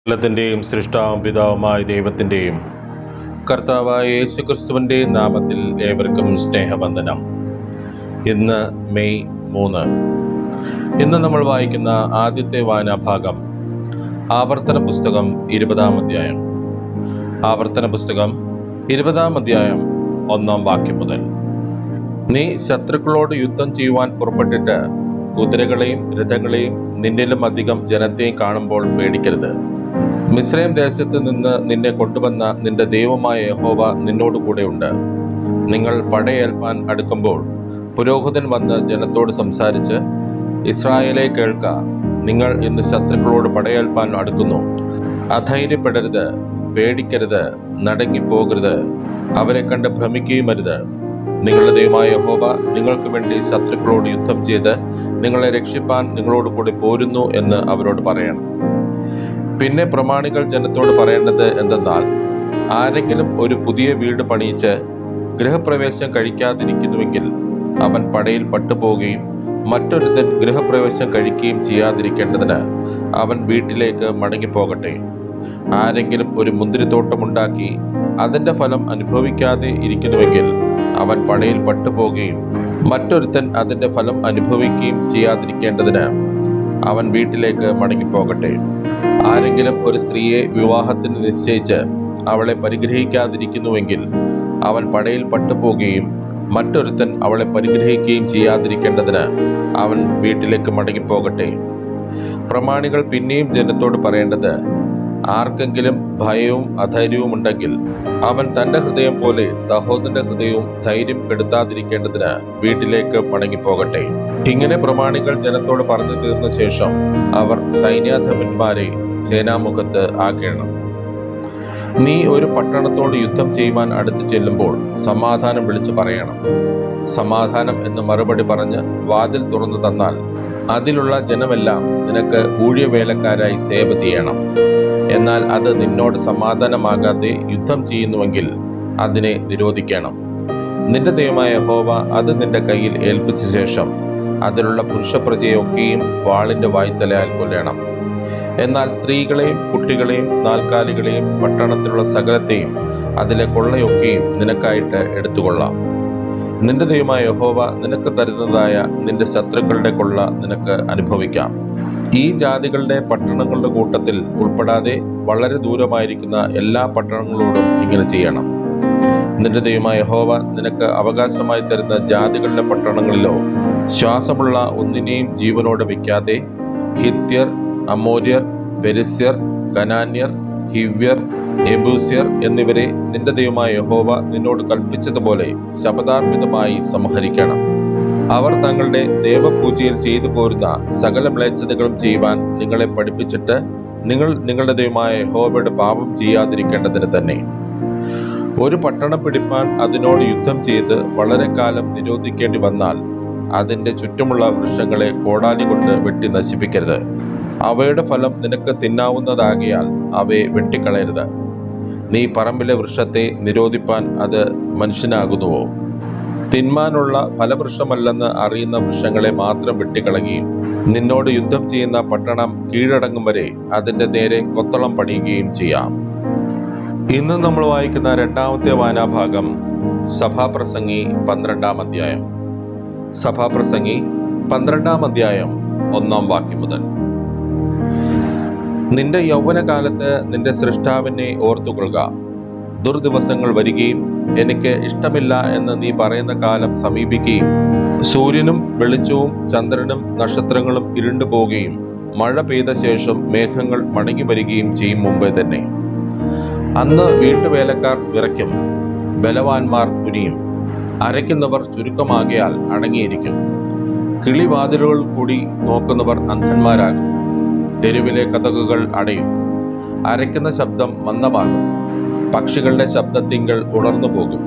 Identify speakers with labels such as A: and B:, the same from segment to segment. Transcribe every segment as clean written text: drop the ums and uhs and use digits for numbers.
A: എല്ലാത്തിൻ്റെയും സൃഷ്ടാവും പിതാവുമായ ദൈവത്തിൻ്റെയും കർത്താവായ യേശുക്രിസ്തുവിൻ്റെ നാമത്തിൽ ഏവർക്കും സ്നേഹവന്ദനം. ഇന്ന് മെയ് 3. ഇന്ന് നമ്മൾ വായിക്കുന്ന ആദ്യത്തെ വായനാഭാഗം ആവർത്തന പുസ്തകം 20-ാം അധ്യായം. ആവർത്തന പുസ്തകം 20-ാം അധ്യായം 1-ാം വാക്യം മുതൽ. നീ ശത്രുക്കളോട് യുദ്ധം ചെയ്യുവാൻ പുറപ്പെട്ടിട്ട് കുതിരകളെയും രഥങ്ങളെയും നിന്നിലും അധികം ജനത്തെയും കാണുമ്പോൾ പേടിക്കരുത്. മിസ്രൈം ദേശത്ത് നിന്ന് നിന്നെ കൊണ്ടുവന്ന നിന്റെ ദൈവമായ യഹോവ നിന്നോട് കൂടെയുണ്ട്. നിങ്ങൾ പടയേൽപ്പാൻ അടുക്കുമ്പോൾ പുരോഹിതൻ വന്ന് ജനത്തോട് സംസാരിച്ച്, ഇസ്രായേലെ കേൾക്ക, നിങ്ങൾ ഇന്ന് ശത്രുക്കളോട് പടയേൽപ്പാൻ അടുക്കുന്നു. അധൈര്യപ്പെടരുത്, പേടിക്കരുത്, നടുങ്ങിപ്പോകരുത്, അവരെ കണ്ട് ഭ്രമിക്കുകയും അരുത്. നിങ്ങളുടെ ദൈവമായ യഹോവ നിങ്ങൾക്ക് വേണ്ടി ശത്രുക്കളോട് യുദ്ധം ചെയ്ത് നിങ്ങളെ രക്ഷിപ്പാൻ നിങ്ങളോട് കൂടി പോരുന്നു എന്ന് അവരോട് പറയണം. പിന്നെ പ്രമാണികൾ ജനത്തോട് പറയേണ്ടത് എന്തെന്നാൽ, ആരെങ്കിലും ഒരു പുതിയ വീട് പണിയിച്ച് ഗൃഹപ്രവേശം കഴിക്കാതിരിക്കുന്നുവെങ്കിൽ അവൻ പടയിൽ പട്ടുപോവുകയും മറ്റൊരുത്തൻ ഗൃഹപ്രവേശം കഴിക്കുകയും ചെയ്യാതിരിക്കേണ്ടതിന് അവൻ വീട്ടിലേക്ക് മടങ്ങിപ്പോകട്ടെ. ആരെങ്കിലും ഒരു മുന്തിരിത്തോട്ടമുണ്ടാക്കി അതിൻ്റെ ഫലം അനുഭവിക്കാതെ ഇരിക്കുന്നുവെങ്കിൽ അവൻ പടയിൽ പട്ടുപോവുകയും മറ്റൊരുത്തൻ അതിൻ്റെ ഫലം അനുഭവിക്കുകയും ചെയ്യാതിരിക്കേണ്ടതിന് അവൻ വീട്ടിലേക്ക് മടങ്ങിപ്പോകട്ടെ. ആരെങ്കിലും ഒരു സ്ത്രീയെ വിവാഹത്തിന് നിശ്ചയിച്ച് അവളെ പരിഗ്രഹിക്കാതിരിക്കുന്നുവെങ്കിൽ അവൻ പടയിൽ പട്ടുപോവുകയും മറ്റൊരുത്തൻ അവളെ പരിഗ്രഹിക്കുകയും ചെയ്യാതിരിക്കേണ്ടതിന് അവൻ വീട്ടിലേക്ക് മടങ്ങിപ്പോകട്ടെ. പ്രമാണികൾ പിന്നെയും ജനത്തോട് പറയേണ്ടത്, ആർക്കെങ്കിലും ഭയവും അധൈര്യവും ഉണ്ടെങ്കിൽ അവൻ തൻ്റെ ഹൃദയം പോലെ സഹോദരന്റെ ഹൃദയവും ധൈര്യം കെടുത്താതിരിക്കേണ്ടതിന് വീട്ടിലേക്ക് മടങ്ങിപ്പോകട്ടെ. ഇങ്ങനെ പ്രമാണികൾ ജനത്തോട് പറഞ്ഞു തീർന്ന ശേഷം അവർ സൈന്യാധിപന്മാരെ സേനാമുഖത്ത് ആക്കേണം. നീ ഒരു പട്ടണത്തോട് യുദ്ധം ചെയ്യുവാൻ അടുത്ത് ചെല്ലുമ്പോൾ സമാധാനം വിളിച്ചു പറയണം. സമാധാനം എന്ന് മറുപടി പറഞ്ഞ് വാതിൽ തുറന്നു തന്നാൽ അതിലുള്ള ജനമെല്ലാം നിനക്ക് ഊഴിയവേലക്കാരായി സേവ ചെയ്യണം. എന്നാൽ അത് നിന്നോട് സമാധാനമാകാതെ യുദ്ധം ചെയ്യുന്നുവെങ്കിൽ അതിനെ നിരോധിക്കണം. നിന്റെ ദൈവമായ യഹോവ അത് നിന്റെ കയ്യിൽ ഏൽപ്പിച്ച ശേഷം അതിലുള്ള പുരുഷപ്രജയൊക്കെയും വാളിന്റെ വായ്ത്തലയാൽ കൊല്ലണം. എന്നാൽ സ്ത്രീകളെയും കുട്ടികളെയും നാൽക്കാലികളെയും പട്ടണത്തിലുള്ള സകലത്തെയും അതിലെ കൊള്ളയൊക്കെയും നിനക്കായിട്ട് എടുത്തുകൊള്ളാം. നിന്റെ ദൈവമായ യഹോവ നിനക്ക് തരുന്നതായ നിന്റെ ശത്രുക്കളുടെ കൊള്ള നിനക്ക് അനുഭവിക്കാം. ഈ ജാതികളുടെ പട്ടണങ്ങളുടെ കൂട്ടത്തിൽ ഉൾപ്പെടാതെ വളരെ ദൂരമായിരിക്കുന്ന എല്ലാ പട്ടണങ്ങളോടും ഇങ്ങനെ ചെയ്യണം. നിന്റെ ദൈവമായ യഹോവ നിനക്ക് അവകാശമായി തരുന്ന ജാതികളുടെ പട്ടണങ്ങളിലോ ശ്വാസമുള്ള ഒന്നിനെയും ജീവനോടെ വയ്ക്കാതെ ഹിത്യർ, അമോര്യർ, പെരിസ്യർ, കനാന്യർ, ഹിവ്യർ, യെബൂസ്യർ എന്നിവരെ നിന്റെ ദൈവമായ യഹോവ നിന്നോട് കൽപ്പിച്ചതുപോലെ ശപഥാർപ്പിതമായി സംഹരിക്കണം. അവർ തങ്ങളുടെ ദേവപൂജയിൽ ചെയ്തു പോരുന്ന സകല മ്ലേച്ഛതകളും ചെയ്യുവാൻ നിങ്ങളെ പഠിപ്പിച്ചിട്ട് നിങ്ങൾ നിങ്ങളുടെ ദൈവമായ യഹോവയുടെ പാപം ചെയ്യാതിരിക്കേണ്ടതിന് തന്നെ. ഒരു പട്ടണം പിടിപ്പാൻ അതിനോട് യുദ്ധം ചെയ്ത് വളരെ കാലം നിരോധിക്കേണ്ടി വന്നാൽ അതിൻ്റെ ചുറ്റുമുള്ള വൃക്ഷങ്ങളെ കോടാലി കൊണ്ട് വെട്ടി നശിപ്പിക്കരുത്. അവയുടെ ഫലം നിനക്ക് തിന്നാവുന്നതാകിയാൽ അവയെ വെട്ടിക്കളയരുത്. നീ പറമ്പിലെ വൃക്ഷത്തെ നിരോധിപ്പാൻ അത് മനുഷ്യനാകുന്നുവോ? തിന്മാനുള്ള ഫലവൃക്ഷമല്ലെന്ന് അറിയുന്ന വൃക്ഷങ്ങളെ മാത്രം വെട്ടിക്കളയുകയും നിന്നോട് യുദ്ധം ചെയ്യുന്ന പട്ടണം കീഴടങ്ങും വരെ അതിൻ്റെ നേരെ കൊത്തളം പണിയുകയും ചെയ്യാം. ഇന്ന് നമ്മൾ വായിക്കുന്ന രണ്ടാമത്തെ വായനാഭാഗം സഭാപ്രസംഗി 12-ാം അധ്യായം. സഭാപ്രസംഗി 12-ാം അധ്യായം 1-ാം വാക്യം മുതൽ. നിന്റെ യൗവനകാലത്ത് നിന്റെ സൃഷ്ടാവിനെ ഓർത്തുകൊള്ളുക. ദുർദിവസങ്ങൾ വരികയും എനിക്ക് ഇഷ്ടമില്ല എന്ന് നീ പറയുന്ന കാലം സമീപിക്കുകയും സൂര്യനും വെളിച്ചവും ചന്ദ്രനും നക്ഷത്രങ്ങളും ഇരുണ്ടു പോവുകയും മഴ പെയ്ത ശേഷം മേഘങ്ങൾ മടങ്ങി വരികയും ചെയ്യും മുമ്പേ തന്നെ. അന്ന് വീട്ടുവേലക്കാർ വിറയ്ക്കും, ബലവാന്മാർ കുനിയും, അരയ്ക്കുന്നവർ ചുരുക്കമാകിയാൽ അടങ്ങിയിരിക്കും. കിളിവാതിലുകൾ കൂടി നോക്കുന്നവർ അന്ധന്മാരാകും. തെരുവിലെ കതകുകൾ അടയും, അരയ്ക്കുന്ന ശബ്ദം മന്ദമാകും, പക്ഷികളുടെ ശബ്ദത്തിങ്കൽ ഉണർന്നു പോകും,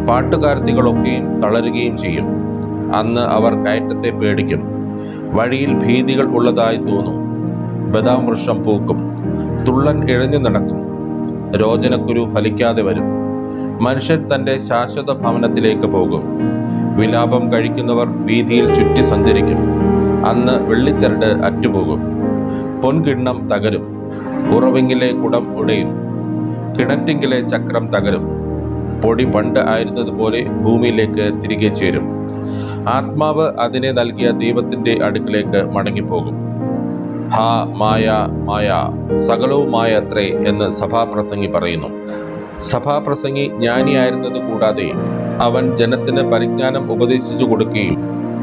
A: പാട്ടുകാർത്തികളൊക്കെയും തളരുകയും ചെയ്യും. അന്ന് അവർ കയറ്റത്തെ പേടിക്കും, വഴിയിൽ ഭീതികൾ ഉള്ളതായി തോന്നും. ബദാം വൃക്ഷം പൂക്കും, തുള്ളൻ ഇഴഞ്ഞു നടക്കും, രോചനക്കുരു ഫലിക്കാതെ വരും. മനുഷ്യൻ തൻ്റെ ശാശ്വത ഭവനത്തിലേക്ക് പോകും. വിലാപം കഴിക്കുന്നവർ വീതിയിൽ ചുറ്റി സഞ്ചരിക്കും. അന്ന് വെള്ളിച്ചരട് അറ്റുപോകും, പൊൻകിണ്ണം തകരും, ഉറവിങ്കിലെ കുടം ഉടയും, കിണറ്റിങ്കിലെ ചക്രം തകരും. പൊടി പണ്ട് ആയിരുന്നതുപോലെ ഭൂമിയിലേക്ക് തിരികെ ചേരും. ആത്മാവ് അതിനെ നൽകിയ ദൈവത്തിന്റെ അടുക്കിലേക്ക് മടങ്ങിപ്പോകും. ഹാ മായ മായ, സകലവുമായ അത്രേ എന്ന് സഭാപ്രസംഗി പറയുന്നു. സഭാപ്രസംഗി ജ്ഞാനിയായിരുന്നത് കൂടാതെ അവൻ ജനത്തിന് പരിജ്ഞാനം ഉപദേശിച്ചു കൊടുക്കുകയും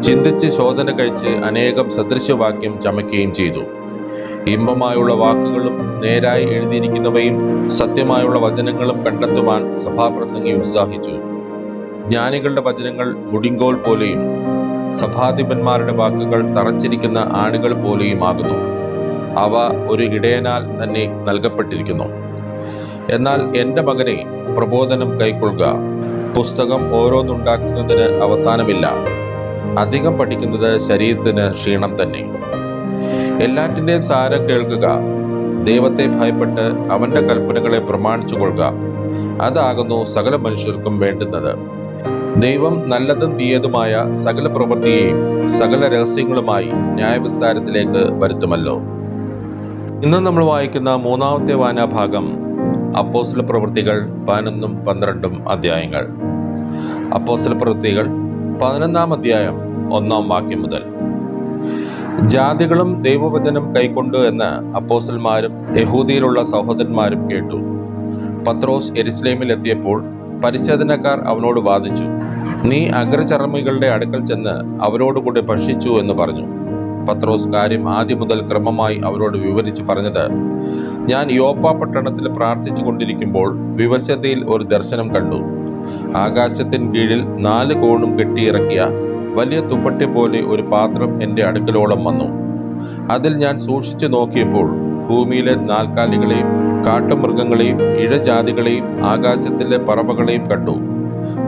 A: ചിന്തിച്ച് ശോധന കഴിച്ച് അനേകം സദൃശവാക്യം ചമയ്ക്കുകയും ചെയ്തു. ഇമ്പമായുള്ള വാക്കുകളും നേരായി എഴുതിയിരിക്കുന്നവയും സത്യമായുള്ള വചനങ്ങളും കണ്ടെത്തുവാൻ സഭാപ്രസംഗി ഉത്സാഹിച്ചു. ജ്ഞാനികളുടെ വചനങ്ങൾ മുടിങ്കോൽ പോലെയും സഭാധിപന്മാരുടെ വാക്കുകൾ തറച്ചിരിക്കുന്ന ആണികൾ പോലെയും ആകുന്നു. അവ ഒരു ഇടയനാൽ തന്നെ നൽകപ്പെട്ടിരിക്കുന്നു. എന്നാൽ എൻ്റെ മകനെ, പ്രബോധനം കൈക്കൊള്ളുക. പുസ്തകം ഓരോന്നുണ്ടാക്കുന്നതിന് അവസാനമില്ല. അധികം പഠിക്കുന്നത് ശരീരത്തിന് ക്ഷീണം തന്നെ. എല്ലാറ്റിൻ്റെയും സാരം കേൾക്കുക. ദൈവത്തെ ഭയപ്പെട്ട് അവൻ്റെ കൽപ്പനകളെ പ്രമാണിച്ചു കൊള്ളുക. അതാകുന്നു സകല മനുഷ്യർക്കും വേണ്ടുന്നത്. ദൈവം നല്ലതും തീയതുമായ സകല പ്രവൃത്തിയെയും സകല രഹസ്യങ്ങളുമായി ന്യായവിസ്താരത്തിലേക്ക് വരുത്തുമല്ലോ. ഇന്ന് നമ്മൾ വായിക്കുന്ന മൂന്നാമത്തെ വായനാഭാഗം അപ്പോസ്തല പ്രവൃത്തികൾ 11ഉം 12ഉം അധ്യായങ്ങൾ. അപ്പോസ്തല പ്രവൃത്തികൾ 11-ാം അധ്യായം 1-ാം വാക്യം മുതൽ. ജാതികളും ദൈവവചനം കൈക്കൊണ്ടു എന്ന് അപ്പോസ്തലന്മാരും യഹൂദിയിലുള്ള സഹോദരന്മാരും കേട്ടു. പത്രോസ് യെരുശലേമിൽ എത്തിയപ്പോൾ പരിച്ഛേദനക്കാർ അവനോട് വാദിച്ചു. നീ അഗ്രചർമ്മികളുടെ അടുക്കൽ ചെന്ന് അവരോടുകൂടി ഭക്ഷിച്ചു എന്ന് പറഞ്ഞു. പത്രോസ് കാര്യം ആദ്യം മുതൽ ക്രമമായി അവരോട് വിവരിച്ച് പറഞ്ഞത്: ഞാൻ യോപ്പ പട്ടണത്തിൽ പ്രാർത്ഥിച്ചു കൊണ്ടിരിക്കുമ്പോൾ വിവശതയിൽ ഒരു ദർശനം കണ്ടു. ആകാശത്തിന് കീഴിൽ 4 കോണും കെട്ടിയിറക്കിയ വലിയ തുപ്പട്ടി പോലെ ഒരു പാത്രം എൻ്റെ അടുക്കലോളം വന്നു. അതിൽ ഞാൻ സൂക്ഷിച്ചു നോക്കിയപ്പോൾ ഭൂമിയിലെ നാൽക്കാലികളെയും കാട്ടുമൃഗങ്ങളെയും ഇഴജാതികളെയും ആകാശത്തിലെ പറവകളെയും കണ്ടു.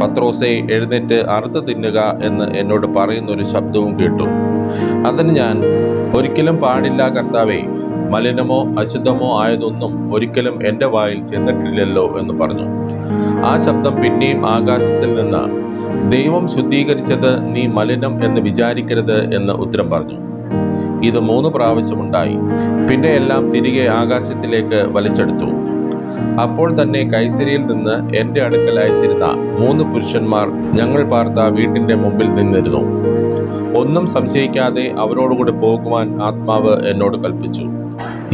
A: പത്രോസേ, എഴുന്നേറ്റ് അറുത്ത് തിന്നുക എന്ന് എന്നോട് പറയുന്നൊരു ശബ്ദവും കേട്ടു. അതിന് ഞാൻ, ഒരിക്കലും പാടില്ല കർത്താവേ, മലിനമോ അശുദ്ധമോ ആയതൊന്നും ഒരിക്കലും എൻ്റെ വായിൽ ചെന്നിട്ടില്ലല്ലോ എന്ന് പറഞ്ഞു. ആ ശബ്ദം പിന്നെയും ആകാശത്തിൽ നിന്ന്, ദൈവം ശുദ്ധീകരിച്ചത് നീ മലിനം എന്ന് വിചാരിക്കരുത് എന്ന് ഉത്തരം പറഞ്ഞു. ഇത് 3 പ്രാവശ്യമുണ്ടായി. പിന്നെ എല്ലാം തിരികെ ആകാശത്തിലേക്ക് വലിച്ചെടുത്തു. അപ്പോൾ തന്നെ കൈസരിയിൽ നിന്ന് എൻ്റെ അടുക്കൽ അയച്ചിരുന്ന 3 പുരുഷന്മാർ ഞങ്ങൾ പാർത്ത വീട്ടിൻ്റെ മുമ്പിൽ നിന്നിരുന്നു. ഒന്നും സംശയിക്കാതെ അവരോടുകൂടെ പോകുവാൻ ആത്മാവ് എന്നോട് കൽപ്പിച്ചു.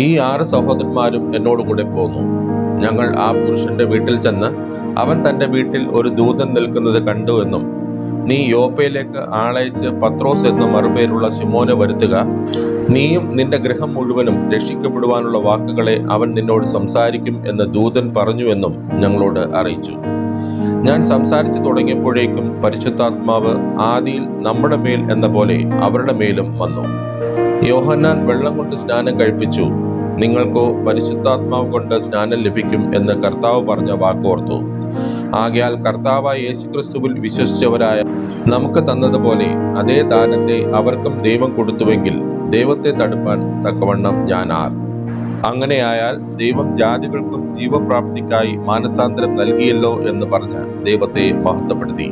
A: ഈ 6 സഹോദരന്മാരും എന്നോടുകൂടെ പോന്നു. ഞങ്ങൾ ആ പുരുഷന്റെ വീട്ടിൽ ചെന്ന് അവൻ തൻ്റെ വീട്ടിൽ ഒരു ദൂതൻ നിൽക്കുന്നത് കണ്ടു എന്നും, നീ യോപ്പയിലേക്ക് ആളയച്ച് പത്രോസ് എന്ന് മറുപേരുള്ള ശിമോനെ വരുത്തുക. നീയും നിന്റെ ഗൃഹം മുഴുവനും രക്ഷിക്കപ്പെടുവാനുള്ള വാക്കുകളെ അവൻ നിന്നോട് സംസാരിക്കും എന്ന് ദൂതൻ പറഞ്ഞു എന്നും ഞങ്ങളോട് അറിയിച്ചു. ഞാൻ സംസാരിച്ചു തുടങ്ങിയപ്പോഴേക്കും പരിശുദ്ധാത്മാവ് ആദിയിൽ നമ്മുടെ മേൽ എന്ന പോലെ അവരുടെ മേലും വന്നു. യോഹന്നാൻ വെള്ളം കൊണ്ട് സ്നാനം കഴിപ്പിച്ചു. നിങ്ങൾക്കോ പരിശുദ്ധാത്മാവ് കൊണ്ട് സ്നാനം ലഭിക്കും എന്ന് കർത്താവ് പറഞ്ഞ വാക്കോർത്തു. ആകയാൽ കർത്താവായ യേശുക്രിസ്തുവിൽ വിശ്വസിച്ചവരായ നമുക്ക് തന്നതുപോലെ അതേ ദാനത്തെ അവർക്കും ദൈവം കൊടുത്തുവെങ്കിൽ ദൈവത്തെ തടുപ്പാൻ തക്കവണ്ണം ഞാൻ ആർ? അങ്ങനെയായാൽ ദൈവം ജാതികൾക്കും ജീവപ്രാപ്തിക്കായി മാനസാന്തരം നൽകിയല്ലോ എന്ന് പറഞ്ഞ് ദൈവത്തെ മഹത്വപ്പെടുത്തി.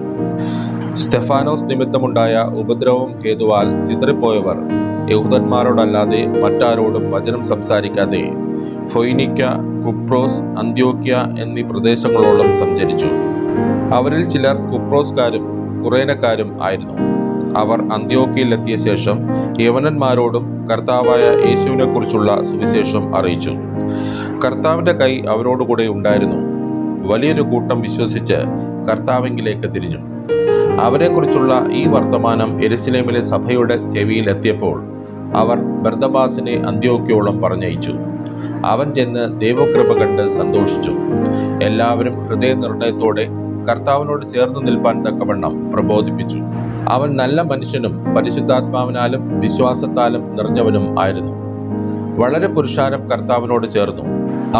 A: സ്തെഫാനോസ് നിമിത്തമുണ്ടായ ഉപദ്രവം ഹേതുവാൽ ചിതറിപ്പോയവർ യഹൂദന്മാരോടല്ലാതെ മറ്റാരോടും വചനം സംസാരിക്കാതെ ഫൊയ്നിക്ക, കുപ്രോസ്, അന്ത്യോക്യ എന്നീ പ്രദേശങ്ങളോളം സഞ്ചരിച്ചു. അവരിൽ ചിലർ കുപ്രോസ്കാരും കുറേനക്കാരും ആയിരുന്നു. അവർ അന്ത്യോക്യയിലെത്തിയ ശേഷം യവനന്മാരോടും കർത്താവായ യേശുവിനെ കുറിച്ചുള്ള സുവിശേഷം അറിയിച്ചു. കർത്താവിൻ്റെ കൈ അവരോടുകൂടെ ഉണ്ടായിരുന്നു. വലിയൊരു കൂട്ടം വിശ്വസിച്ച് കർത്താവിങ്കിലേക്ക് തിരിഞ്ഞു. അവരെക്കുറിച്ചുള്ള ഈ വർത്തമാനം യെരുശലേമിലെ സഭയുടെ ചെവിയിൽ എത്തിയപ്പോൾ അവർ ബർന്നബാസിനെ അന്ത്യോക്യോളം പറഞ്ഞയച്ചു. അവൻ ചെന്ന് ദൈവകൃപ കണ്ട് സന്തോഷിച്ചു. എല്ലാവരും ഹൃദയനിർണയത്തോടെ കർത്താവിനോട് ചേർന്ന് നിൽപ്പാൻ തക്കവണ്ണം പ്രബോധിപ്പിച്ചു. അവൻ നല്ല മനുഷ്യനും പരിശുദ്ധാത്മാവിനാലും വിശ്വാസത്താലും നിറഞ്ഞവനും ആയിരുന്നു. വളരെ പുരുഷാരം കർത്താവിനോട് ചേർന്നു.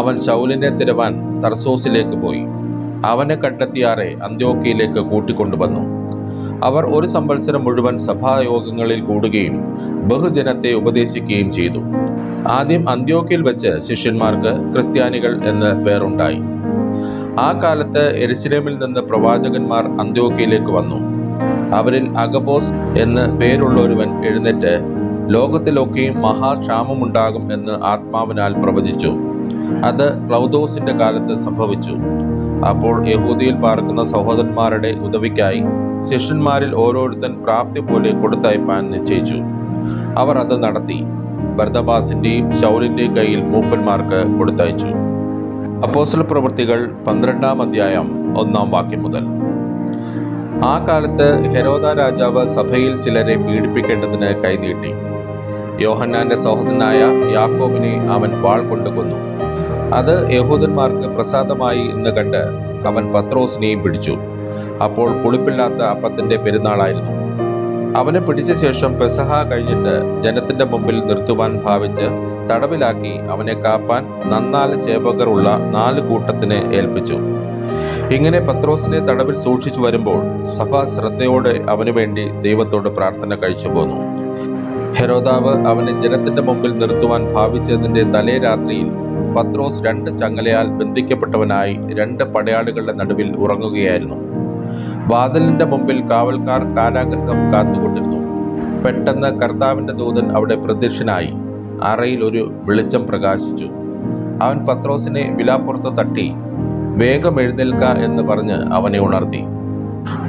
A: അവൻ ശൗലിനെ തിരവാൻ തർസോസിലേക്ക് പോയി. അവനെ കണ്ടെത്തിയാറെ അന്ത്യോക്യയിലേക്ക് കൂട്ടിക്കൊണ്ടുവന്നു. അവർ 1 സംവത്സരം മുഴുവൻ സഭായോഗങ്ങളിൽ കൂടുകയും ബഹുജനത്തെ ഉപദേശിക്കുകയും ചെയ്തു. ആദ്യം അന്ത്യോക്യയിൽ വെച്ച് ശിഷ്യന്മാർക്ക് ക്രിസ്ത്യാനികൾ എന്ന് പേരുണ്ടായി. ആ കാലത്ത് യെരുശലേമിൽ നിന്ന് പ്രവാചകന്മാർ അന്ത്യോക്യയിലേക്ക് വന്നു. അവരിൽ അഗബോസ് എന്ന് പേരുള്ള ഒരുവൻ എഴുന്നേറ്റ് ലോകത്തിലൊക്കെയും മഹാക്ഷാമമുണ്ടാകും എന്ന് ആത്മാവിനാൽ പ്രവചിച്ചു. അത് ക്ലൗദോസിന്റെ കാലത്ത് സംഭവിച്ചു. അപ്പോൾ യഹൂദിയിൽ പാർക്കുന്ന സഹോദരന്മാരുടെ ഉദവിക്കായി ശിഷ്യന്മാരിൽ ഓരോരുത്തൻ പ്രാപ്തി പോലെ കൊടുത്തയപ്പാൻ നിശ്ചയിച്ചു. അവർ അത് നടത്തി ബർന്നബാസിന്റെയും ശൗലിന്റെയും കയ്യിൽ മൂപ്പന്മാർക്ക് കൊടുത്തയച്ചു. അപ്പോസ്തല പ്രവൃത്തികൾ 12-ാം അധ്യായം 1-ാം വാക്യം മുതൽ. ആ കാലത്ത് ഹെരോദ രാജാവ് സഭയിൽ ചിലരെ പീഡിപ്പിക്കേണ്ടതിന് കൈനീട്ടി. യോഹന്നാന്റെ സഹോദരനായ യാക്കോബിനെ അവൻ വാൾ കൊണ്ട് കൊന്നു. അത് യഹൂദന്മാർക്ക് പ്രസാദമായി എന്ന് കണ്ട് അവൻ പത്രോസിനെയും പിടിച്ചു. അപ്പോൾ പുളിപ്പില്ലാത്ത അപ്പത്തിന്റെ പെരുന്നാളായിരുന്നു. അവനെ പിടിച്ച ശേഷം പെസഹ കഴിഞ്ഞിട്ട് ജനത്തിന്റെ മുമ്പിൽ നിർത്തുവാൻ ഭാവിച്ച് തടവിലാക്കി അവനെ കാപ്പാൻ 4 ചേവകർ ഉള്ള 4 കൂട്ടത്തിനെ ഏൽപ്പിച്ചു. ഇങ്ങനെ പത്രോസിനെ തടവിൽ സൂക്ഷിച്ചു വരുമ്പോൾ സഭ ശ്രദ്ധയോടെ അവനു വേണ്ടി ദൈവത്തോട് പ്രാർത്ഥന കഴിച്ചു പോന്നു. ഹെരോദാവ് അവനെ ജനത്തിന്റെ മുമ്പിൽ നിർത്തുവാൻ ഭാവിച്ചതിന്റെ തലേ രാത്രിയിൽ പത്രോസ് 2 ചങ്ങലയാൽ ബന്ധിക്കപ്പെട്ടവനായി 2 പടയാളികളുടെ നടുവിൽ ഉറങ്ങുകയായിരുന്നു. വാതിലിന്റെ മുമ്പിൽ കാവൽക്കാർ കാരാഗ്രഹം കാത്തുകൊണ്ടിരുന്നു. പെട്ടെന്ന് കർത്താവിന്റെ ദൂതൻ അവിടെ പ്രത്യക്ഷനായി അറയിൽ ഒരു വെളിച്ചം പ്രകാശിച്ചു. അവൻ പത്രോസിനെ വിലാപ്പുറത്ത് തട്ടി വേഗം എഴുന്നേൽക്ക എന്ന് പറഞ്ഞ് അവനെ ഉണർത്തി.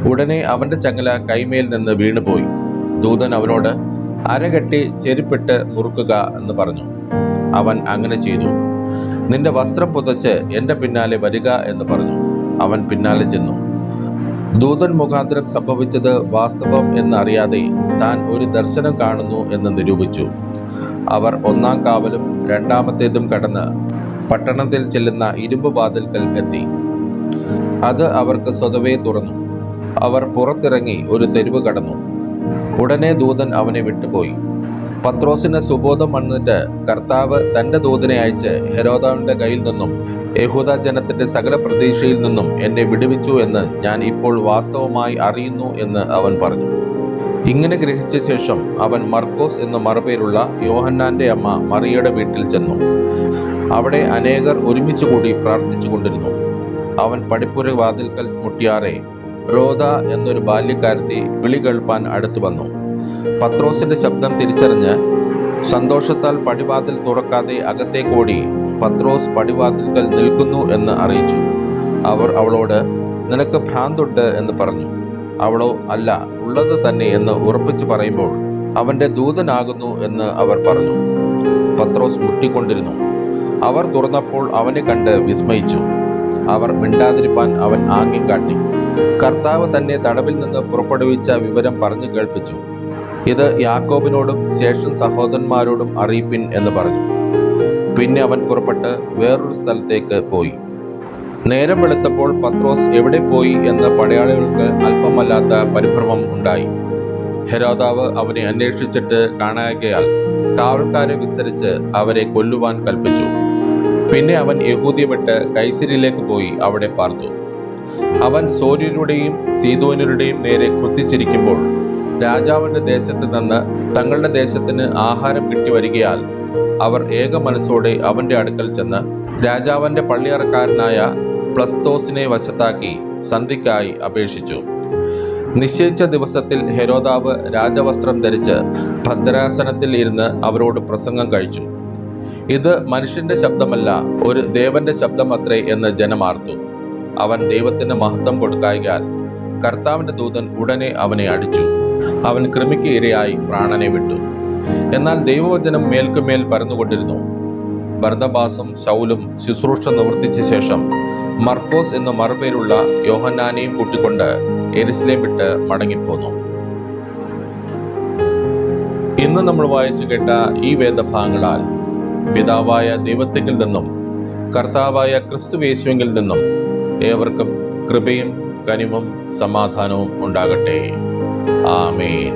A: ഉടനെ അവന്റെ ചങ്ങല കൈമേൽ നിന്ന് വീണുപോയി. ദൂതൻ അവനോട് അരകെട്ടി ചെരുപ്പിട്ട് മുറുക്കുക എന്ന് പറഞ്ഞു. അവൻ അങ്ങനെ ചെയ്തു. നിന്റെ വസ്ത്രം പുതച്ച് എന്റെ പിന്നാലെ വരിക എന്ന് പറഞ്ഞു. അവൻ പിന്നാലെ ചെന്നു. ദൂതൻ മുഖാന്തരം സംഭവിച്ചത് വാസ്തവം എന്നറിയാതെ താൻ ഒരു ദർശനം കാണുന്നു എന്ന് നിരൂപിച്ചു. അവർ 1-ാം കാവലും 2-ാമത്തേതും കടന്ന് പട്ടണത്തിൽ ചെല്ലുന്ന ഇരുമ്പ് വാതിൽക്കൽ എത്തി. അത് അവർക്ക് സ്വതവേ തുറന്നു. അവർ പുറത്തിറങ്ങി ഒരു തെരുവ് കടന്നു. ഉടനെ ദൂതൻ അവനെ വിട്ടുപോയി. പത്രോസിന് സുബോധം വന്നിട്ട് കർത്താവ് തന്റെ ദൂതനെ അയച്ച് ഹെരോദാവിന്റെ കയ്യിൽ നിന്നും യഹൂദ ജനത്തിന്റെ സകല പ്രതീക്ഷയിൽ നിന്നും എന്നെ വിടുവിച്ചു എന്ന് ഞാൻ ഇപ്പോൾ വാസ്തവമായി അറിയുന്നു എന്ന് അവൻ പറഞ്ഞു. ഇങ്ങനെ ഗ്രഹിച്ച ശേഷം അവൻ മർക്കോസ് എന്ന മറുപേരുള്ള യോഹന്നാന്റെ അമ്മ മറിയയുടെ വീട്ടിൽ ചെന്നു. അവിടെ അനേകർ ഒരുമിച്ച് കൂടി പ്രാർത്ഥിച്ചു കൊണ്ടിരുന്നു. അവൻ പടിപ്പുര വാതിൽക്കൽ മുട്ടിയാറെ റോദ എന്നൊരു ബാല്യക്കാരത്തി വിളി കേൾപ്പാൻ അടുത്തു വന്നു. പത്രോസിന്റെ ശബ്ദം തിരിച്ചറിഞ്ഞ് സന്തോഷത്താൽ പടിവാതിൽ തുറക്കാതെ അകത്തേക്കോടി പത്രോസ് പടിവാതിൽക്കൽ നിൽക്കുന്നു എന്ന് അറിയിച്ചു. അവർ അവളോട് നിനക്ക് ഭ്രാന്തുണ്ട് എന്ന് പറഞ്ഞു. അവളോ അല്ല, ഉള്ളത് തന്നെ എന്ന് ഉറപ്പിച്ചു പറയുമ്പോൾ അവന്റെ ദൂതനാകുന്നു എന്ന് അവർ പറഞ്ഞു. പത്രോസ് മുട്ടിക്കൊണ്ടിരുന്നു. അവർ തുറന്നപ്പോൾ അവനെ കണ്ട് വിസ്മയിച്ചു. അവർ മിണ്ടാതിരിപ്പാൻ അവൻ ആംഗ്യം കാട്ടി. കർത്താവ് തന്നെ തടവിൽ നിന്ന് പുറപ്പെടുവിച്ച വിവരം പറഞ്ഞു കേൾപ്പിച്ചു. ഇത് യാക്കോബിനോടും ശേഷം സഹോദരന്മാരോടും അറിയിപ്പിൻ എന്ന് പറഞ്ഞു. പിന്നെ അവൻ പുറപ്പെട്ട് വേറൊരു സ്ഥലത്തേക്ക് പോയി. നേരം വെളുത്തപ്പോൾ പത്രോസ് എവിടെ പോയി എന്ന് പടയാളികൾക്ക് അല്പമല്ലാത്ത പരിഭ്രമം ഉണ്ടായി. ഹെരോദാവ് അവനെ അന്വേഷിച്ചിട്ട് കാണായകയാൽ കാവൽക്കാരെ വിസ്തരിച്ച് അവരെ കൊല്ലുവാൻ കൽപ്പിച്ചു. പിന്നെ അവൻ യഹൂദ്യ വിട്ട് കൈസരിയിലേക്ക് പോയി അവിടെ പാർത്തു. അവൻ സോര്യരുടെയും സീദോന്യരുടെയും നേരെ ക്രുദ്ധിച്ചിരിക്കുമ്പോൾ രാജാവിന്റെ ദേശത്ത് നിന്ന് തങ്ങളുടെ ദേശത്തിന് ആഹാരം കിട്ടി വരികയാൽ അവർ ഏക മനസ്സോടെ അവന്റെ അടുക്കൽ ചെന്ന് രാജാവിന്റെ പള്ളിയറക്കാരനായ പ്ലസ്തോസിനെ വശത്താക്കി സന്ധിക്കായി അപേക്ഷിച്ചു. നിശ്ചയിച്ച ദിവസത്തിൽ ഹെരോദാവ് രാജവസ്ത്രം ധരിച്ച് ഭദ്രാസനത്തിൽ ഇരുന്ന് അവരോട് പ്രസംഗം കഴിച്ചു. ഇത് മനുഷ്യന്റെ ശബ്ദമല്ല, ഒരു ദേവന്റെ ശബ്ദമത്രേ എന്ന് ജനമാർത്തു. അവൻ ദൈവത്തിന് മഹത്വം കൊടുക്കായികയാൽ കർത്താവിന്റെ ദൂതൻ ഉടനെ അവനെ അടിച്ചു. അവൻ കൃമിക്ക് ഇരയായി പ്രാണനെ വിട്ടു. എന്നാൽ ദൈവവചനം മേൽക്കുമേൽ പരന്നുകൊണ്ടിരുന്നു. ബർന്നബാസും ശൗലും ശുശ്രൂഷ നിവർത്തിച്ച ശേഷം മർക്കോസ് എന്ന മറുപേരുള്ള യോഹന്നാനെയും കൂട്ടിക്കൊണ്ട് യെരുശലേം വിട്ട് മടങ്ങിപ്പോന്നു. ഇന്ന് നമ്മൾ വായിച്ചു കേട്ട ഈ വേദഭാഗങ്ങളാൽ പിതാവായ ദൈവത്തിങ്കിൽ നിന്നും കർത്താവായ ക്രിസ്തുയേശുവിൽ നിന്നും ഏവർക്കും കൃപയും കനിവും സമാധാനവും ഉണ്ടാകട്ടെ. ആമേൻ.